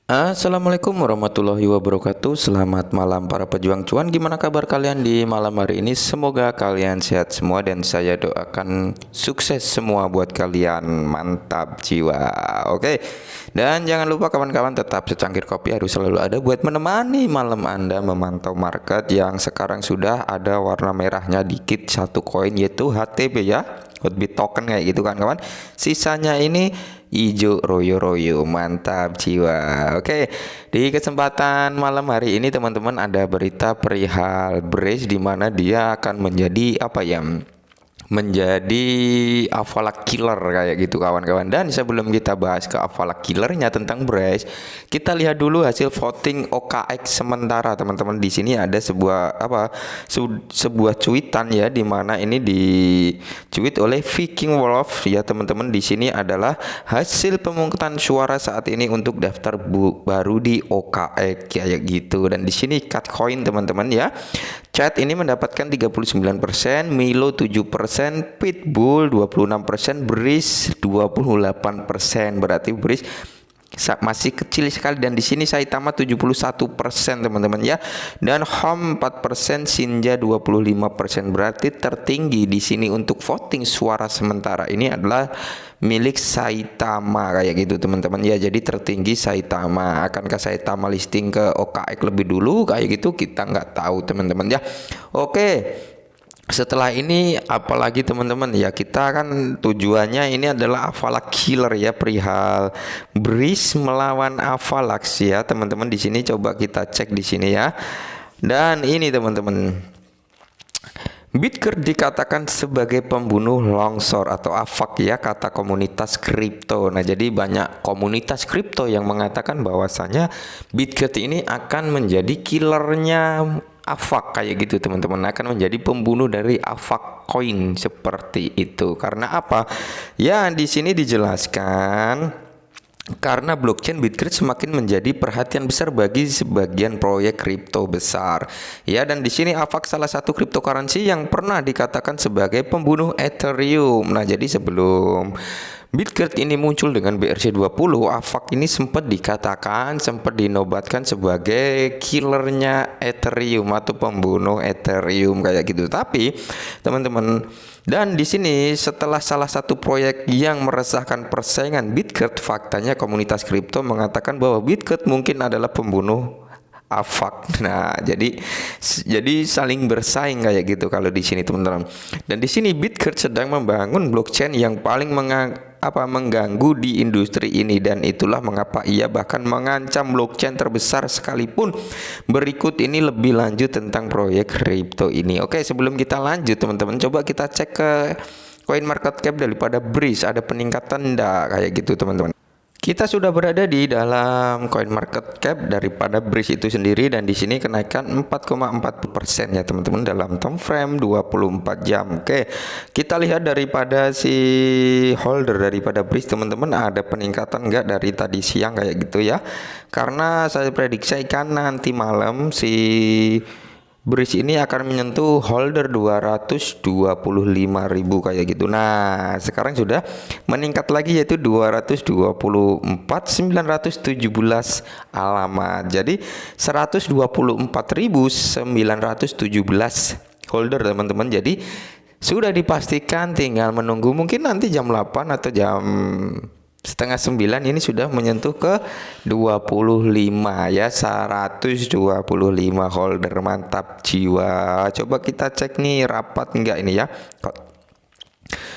Assalamualaikum warahmatullahi wabarakatuh. Selamat malam para pejuang cuan. Gimana kabar kalian di malam hari ini? Semoga kalian sehat semua dan saya doakan sukses semua buat kalian. Mantap jiwa. Oke. Dan jangan lupa kawan-kawan tetap secangkir kopi harus selalu ada buat menemani malam Anda memantau market yang sekarang sudah ada warna merahnya dikit satu koin yaitu HTB ya. Hotbit token kayak gitu kan kawan. Sisanya ini ijo royo-royo, mantap jiwa. Oke, di kesempatan malam hari ini teman-teman ada berita perihal Brace di mana dia akan menjadi apa ya? Menjadi Avalak Killer kayak gitu kawan-kawan. Dan sebelum kita bahas ke Avalak Killernya tentang Brace, kita lihat dulu hasil voting OKX sementara teman-teman. Di sini ada sebuah sebuah cuitan ya, di mana ini dicuit oleh Viking Wolf ya teman-teman. Di sini adalah hasil pemungutan suara saat ini untuk daftar baru di OKX kayak gitu. Dan di sini cut coin teman-teman ya. Chat ini mendapatkan 39%, Milo 7%, Pitbull 26%, Breeze 28%. Berarti Breeze masih kecil sekali, dan di sini Saitama 71% teman-teman ya. Dan Home 4%, Shinja 25%. Berarti tertinggi di sini untuk voting suara sementara ini adalah milik Saitama kayak gitu teman-teman ya. Jadi tertinggi Saitama. Akankah Saitama listing ke OKX lebih dulu kayak gitu, kita nggak tahu teman-teman ya. Oke, setelah ini apalagi teman-teman ya, kita kan tujuannya ini adalah Avalak Killer ya, perihal Breeze melawan Avalak ya teman-teman. Di sini coba kita cek di sini ya. Dan ini teman-teman, Bitker dikatakan sebagai pembunuh longsor atau AVAK ya, kata komunitas kripto. Nah, jadi banyak komunitas kripto yang mengatakan bahwasanya Bitker ini akan menjadi killernya AVAK kayak gitu teman-teman, akan menjadi pembunuh dari AVAK coin seperti itu. Karena apa? Ya, di sini dijelaskan karena blockchain Bitcoin semakin menjadi perhatian besar bagi sebagian proyek kripto besar. Ya, dan di sini AVAX salah satu cryptocurrency yang pernah dikatakan sebagai pembunuh Ethereum. Nah, jadi sebelum Bitcoin ini muncul dengan BRC20, AVAX ini sempat dinobatkan sebagai killernya Ethereum atau pembunuh Ethereum kayak gitu. Tapi teman-teman, dan di sini setelah salah satu proyek yang meresahkan persaingan Bitcoin, faktanya komunitas kripto mengatakan bahwa Bitcoin mungkin adalah pembunuh AVAX. Nah, jadi saling bersaing kayak gitu kalau di sini teman-teman. Dan di sini Bitcoin sedang membangun blockchain yang paling mengganggu di industri ini, dan itulah mengapa ia bahkan mengancam blockchain terbesar sekalipun. Berikut ini lebih lanjut tentang proyek kripto ini. Oke, sebelum kita lanjut teman-teman, coba kita cek ke coin market cap daripada Breeze, ada peningkatan enggak kayak gitu teman-teman. Kita sudah berada di dalam coin market cap daripada Breeze itu sendiri, dan di sini kenaikan 4,40% ya teman-teman dalam time frame 24 jam. Oke, kita lihat daripada si holder daripada Breeze teman-teman, ada peningkatan enggak dari tadi siang kayak gitu ya. Karena saya prediksi kan nanti malam si Breeze ini akan menyentuh holder 225.000 kayak gitu. Nah, sekarang sudah meningkat lagi yaitu 224.917 alamat. Jadi 124.917 holder teman-teman. Jadi sudah dipastikan tinggal menunggu mungkin nanti jam 8 atau jam setengah 9 ini sudah menyentuh ke 25 ya, 125 holder. Mantap jiwa. Coba kita cek nih rapat enggak ini ya,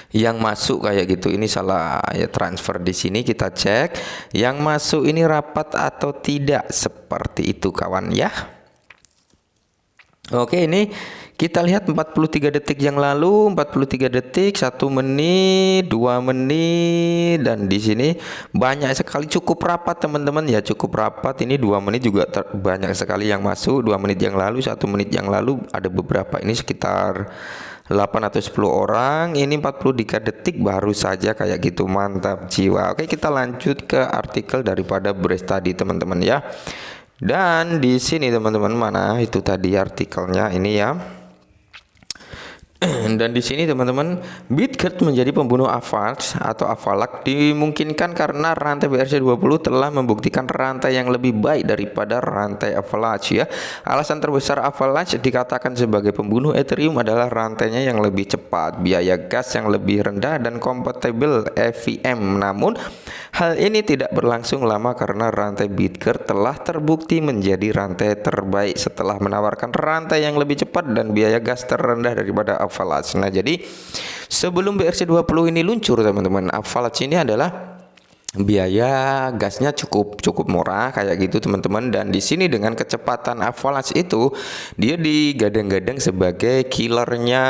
yang masuk kayak gitu. Ini salah ya, transfer di sini kita cek yang masuk ini rapat atau tidak, seperti itu kawan ya. Oke, ini kita lihat 43 detik yang lalu, 43 detik, 1 menit, 2 menit, dan di sini banyak sekali, cukup rapat teman-teman ya, cukup rapat. Ini 2 menit juga banyak sekali yang masuk. 2 menit yang lalu, 1 menit yang lalu ada beberapa, ini sekitar 8 atau 10 orang. Ini 43 detik baru saja kayak gitu. Mantap jiwa. Oke, kita lanjut ke artikel daripada Breeze tadi teman-teman ya. Dan di sini teman-teman, mana itu tadi artikelnya ini ya. Dan di sini teman-teman, Bitget menjadi pembunuh Avalanche atau Avalak dimungkinkan karena rantai BRC20 telah membuktikan rantai yang lebih baik daripada rantai Avalanche ya. Alasan terbesar Avalanche dikatakan sebagai pembunuh Ethereum adalah rantainya yang lebih cepat, biaya gas yang lebih rendah dan kompatibel EVM. Namun hal ini tidak berlangsung lama karena rantai Bitget telah terbukti menjadi rantai terbaik setelah menawarkan rantai yang lebih cepat dan biaya gas terendah daripada Avalanche. Nah, jadi sebelum BRC20 ini luncur teman-teman, Avalanche ini adalah biaya gasnya cukup murah kayak gitu teman-teman. Dan di sini dengan kecepatan Avalanche itu dia digadang-gadang sebagai killernya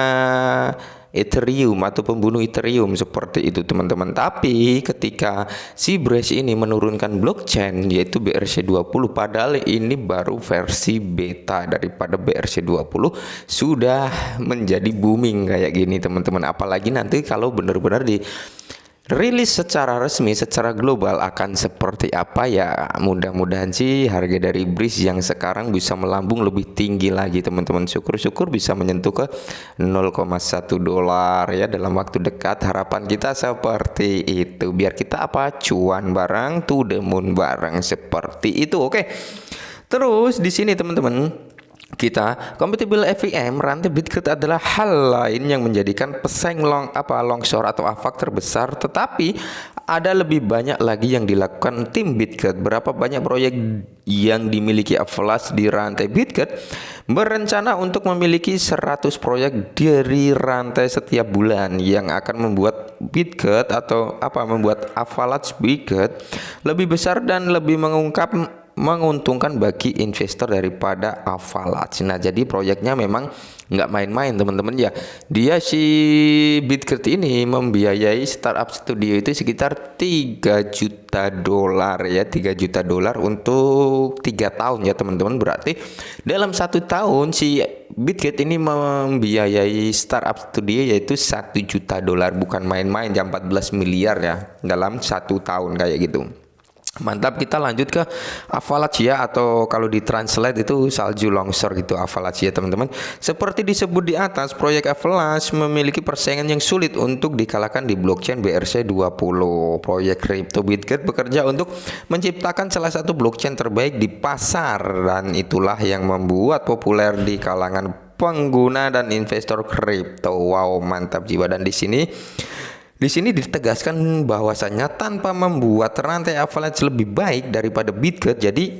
Ethereum atau pembunuh Ethereum seperti itu teman-teman. Tapi ketika si Brace ini menurunkan blockchain yaitu BRC20, padahal ini baru versi beta daripada BRC20, sudah menjadi booming kayak gini teman-teman. Apalagi nanti kalau benar-benar di rilis secara resmi, secara global akan seperti apa ya. Mudah-mudahan sih harga dari Brace yang sekarang bisa melambung lebih tinggi lagi teman-teman. Syukur-syukur bisa menyentuh ke 0,1 dolar ya dalam waktu dekat. Harapan kita seperti itu, biar kita apa, cuan bareng, to the moon bareng seperti itu. Oke. Terus di sini teman-teman, kita compatible EVM rantai Bitget adalah hal lain yang menjadikan pesaing Longshore atau Avak terbesar. Tetapi ada lebih banyak lagi yang dilakukan tim Bitget. Berapa banyak proyek yang dimiliki Avalanche di rantai Bitget? Berencana untuk memiliki 100 proyek dari rantai setiap bulan yang akan membuat Bitget atau membuat Avalanche Bitget lebih besar dan lebih menguntungkan bagi investor daripada Avalanche. Nah, jadi proyeknya memang nggak main-main teman-teman ya. Dia si Bitget ini membiayai startup studio itu sekitar 3 juta dolar ya, 3 juta dolar untuk 3 tahun ya teman-teman. Berarti dalam 1 tahun si Bitget ini membiayai startup studio yaitu 1 juta dolar, bukan main-main ya, 14 miliar ya dalam 1 tahun kayak gitu. Mantap, kita lanjut ke Avalanche ya, atau kalau ditranslate itu salju longsor gitu Avalanche ya teman-teman. Seperti disebut di atas, proyek Avalanche memiliki persaingan yang sulit untuk dikalahkan di blockchain BRC20. Proyek Crypto Bitget bekerja untuk menciptakan salah satu blockchain terbaik di pasar, dan itulah yang membuat populer di kalangan pengguna dan investor kripto. Wow, mantap jiwa. Dan di sini ditegaskan bahwasannya tanpa membuat rantai Avalanche lebih baik daripada Bitget, jadi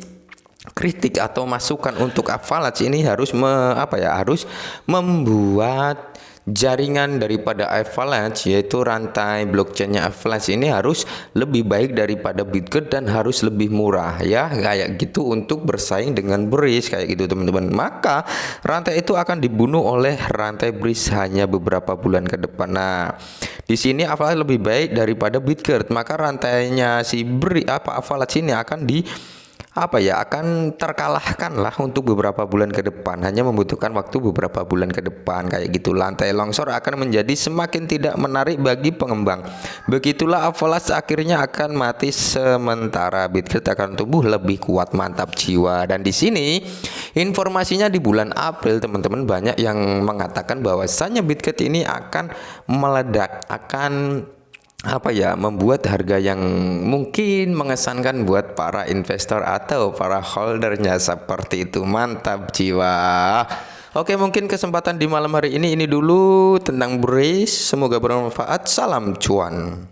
kritik atau masukan untuk Avalanche ini harus harus membuat jaringan daripada Avalanche, yaitu rantai blockchainnya Avalanche ini harus lebih baik daripada Bitget dan harus lebih murah ya, kayak gitu, untuk bersaing dengan Brace kayak gitu teman-teman. Maka rantai itu akan dibunuh oleh rantai Brace hanya beberapa bulan ke depan. Nah, di sini Avalanche lebih baik daripada Bitget, maka rantainya si Avalanche ini akan terkalahkan lah untuk beberapa bulan ke depan, hanya membutuhkan waktu beberapa bulan ke depan kayak gitu. Lantai longsor akan menjadi semakin tidak menarik bagi pengembang. Begitulah Avalanche akhirnya akan mati, sementara Bitget akan tumbuh lebih kuat. Mantap jiwa. Dan di sini informasinya di bulan April teman-teman, banyak yang mengatakan bahwasannya Bitget ini akan meledak, akan membuat harga yang mungkin mengesankan buat para investor atau para holdernya seperti itu. Mantap jiwa. Oke, mungkin kesempatan di malam hari ini dulu tentang Brace. Semoga bermanfaat. Salam cuan.